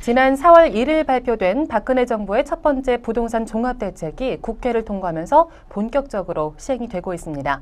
지난 4월 1일 발표된 박근혜 정부의 첫 번째 부동산 종합대책이 국회를 통과하면서 본격적으로 시행이 되고 있습니다.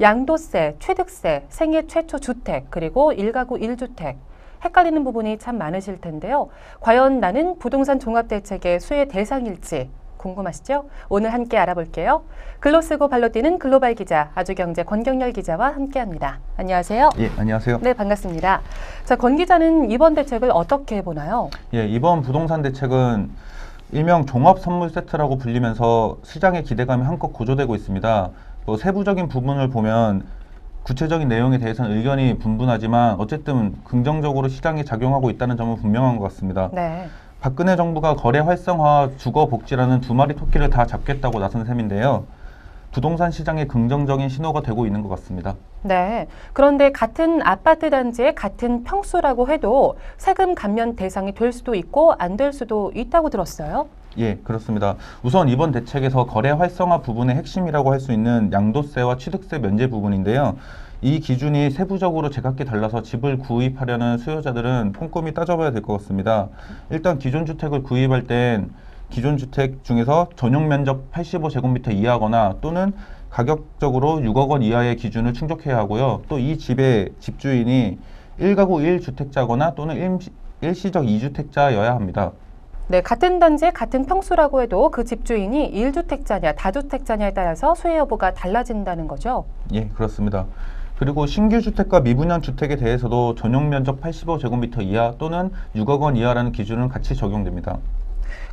양도세, 취득세, 생애 최초 주택, 그리고 1가구 1주택. 헷갈리는 부분이 참 많으실 텐데요. 과연 나는 부동산 종합대책의 수혜 대상일지 궁금하시죠? 오늘 함께 알아볼게요. 글로 쓰고 발로 뛰는 글로벌 기자, 아주경제 권경열 기자와 함께합니다. 안녕하세요. 예, 안녕하세요. 네, 반갑습니다. 자, 권 기자는 이번 대책을 어떻게 보나요? 예, 이번 부동산 대책은 일명 종합 선물 세트라고 불리면서 시장의 기대감이 한껏 고조되고 있습니다. 뭐 세부적인 부분을 보면 구체적인 내용에 대해서는 의견이 분분하지만 어쨌든 긍정적으로 시장에 작용하고 있다는 점은 분명한 것 같습니다. 네. 박근혜 정부가 거래 활성화와 주거 복지라는 두 마리 토끼를 다 잡겠다고 나선 셈인데요. 부동산 시장에 긍정적인 신호가 되고 있는 것 같습니다. 네. 그런데 같은 아파트 단지의 같은 평수라고 해도 세금 감면 대상이 될 수도 있고 안 될 수도 있다고 들었어요. 예, 그렇습니다. 우선 이번 대책에서 거래 활성화 부분의 핵심이라고 할 수 있는 양도세와 취득세 면제 부분인데요. 이 기준이 세부적으로 제각기 달라서 집을 구입하려는 수요자들은 꼼꼼히 따져봐야 될 것 같습니다. 일단 기존 주택을 구입할 땐 기존 주택 중에서 전용 면적 85제곱미터 이하거나 또는 가격적으로 6억 원 이하의 기준을 충족해야 하고요. 또 이 집의 집주인이 1가구 1주택자거나 또는 일시적 2주택자여야 합니다. 네, 같은 단지의 같은 평수라고 해도 그 집주인이 1주택자냐 다주택자냐에 따라서 수혜 여부가 달라진다는 거죠? 예, 그렇습니다. 그리고 신규 주택과 미분양 주택에 대해서도 전용 면적 85제곱미터 이하 또는 6억 원 이하라는 기준은 같이 적용됩니다.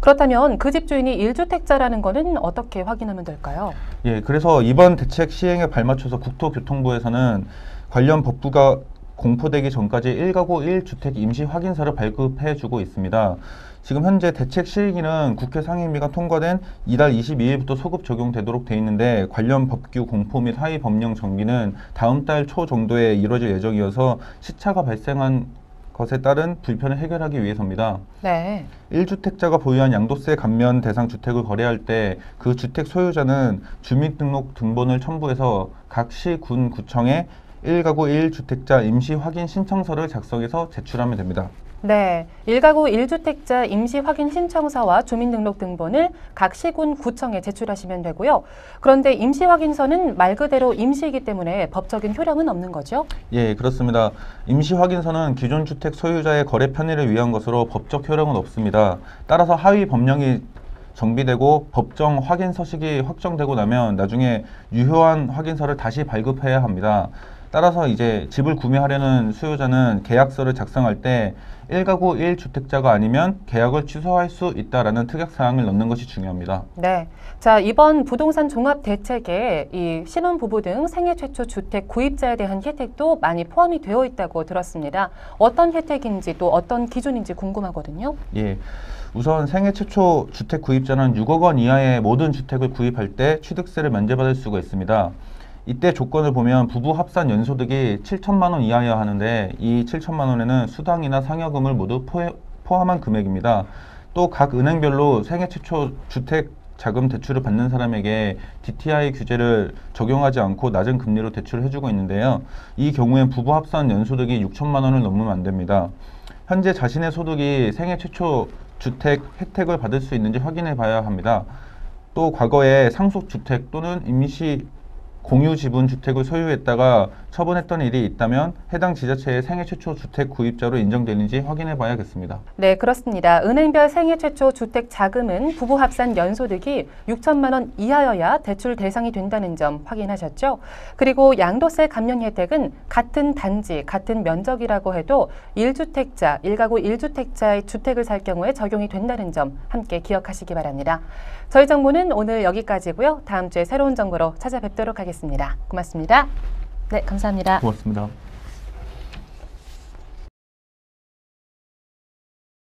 그렇다면 그 집주인이 1주택자라는 거는 어떻게 확인하면 될까요? 예, 그래서 이번 대책 시행에 발맞춰서 국토교통부에서는 관련 법부가 공포되기 전까지 1가구 1주택 임시 확인서를 발급해주고 있습니다. 지금 현재 대책 시행일은 국회 상임위가 통과된 이달 22일부터 소급 적용되도록 돼 있는데 관련 법규 공포 및 하위 법령 정비는 다음 달 초 정도에 이루어질 예정이어서 시차가 발생한 것에 따른 불편을 해결하기 위해서입니다. 네. 1주택자가 보유한 양도세 감면 대상 주택을 거래할 때 그 주택 소유자는 주민등록 등본을 첨부해서 각 시, 군, 구청에 1가구 1주택자 임시 확인 신청서를 작성해서 제출하면 됩니다. 네, 1가구 1주택자 임시 확인 신청서와 주민등록 등본을 각 시군 구청에 제출하시면 되고요. 그런데 임시 확인서는 말 그대로 임시이기 때문에 법적인 효력은 없는 거죠? 예, 그렇습니다. 임시 확인서는 기존 주택 소유자의 거래 편의를 위한 것으로 법적 효력은 없습니다. 따라서 하위 법령이 정비되고 법정 확인 서식이 확정되고 나면 나중에 유효한 확인서를 다시 발급해야 합니다. 따라서 이제 집을 구매하려는 수요자는 계약서를 작성할 때 1가구 1주택자가 아니면 계약을 취소할 수 있다라는 특약사항을 넣는 것이 중요합니다. 네. 자, 이번 부동산 종합대책에 이 신혼부부 등 생애 최초 주택 구입자에 대한 혜택도 많이 포함이 되어 있다고 들었습니다. 어떤 혜택인지 또 어떤 기준인지 궁금하거든요. 예. 우선 생애 최초 주택 구입자는 6억 원 이하의 모든 주택을 구입할 때 취득세를 면제받을 수가 있습니다. 이때 조건을 보면 부부 합산 연소득이 7천만 원 이하여야 하는데 이 7천만 원에는 수당이나 상여금을 모두 포함한 금액입니다. 또 각 은행별로 생애 최초 주택 자금 대출을 받는 사람에게 DTI 규제를 적용하지 않고 낮은 금리로 대출을 해주고 있는데요. 이 경우엔 부부 합산 연소득이 6천만 원을 넘으면 안 됩니다. 현재 자신의 소득이 생애 최초 주택 혜택을 받을 수 있는지 확인해 봐야 합니다. 또 과거에 상속주택 또는 임시 공유 지분 주택을 소유했다가 처분했던 일이 있다면 해당 지자체의 생애 최초 주택 구입자로 인정되는지 확인해 봐야겠습니다. 네, 그렇습니다. 은행별 생애 최초 주택 자금은 부부 합산 연소득이 6천만 원 이하여야 대출 대상이 된다는 점 확인하셨죠? 그리고 양도세 감면 혜택은 같은 단지, 같은 면적이라고 해도 1주택자, 1가구 1주택자의 주택을 살 경우에 적용이 된다는 점 함께 기억하시기 바랍니다. 저희 정보는 오늘 여기까지고요. 다음 주에 새로운 정보로 찾아뵙도록 하겠습니다. 고맙습니다. 네, 감사합니다. 고맙습니다.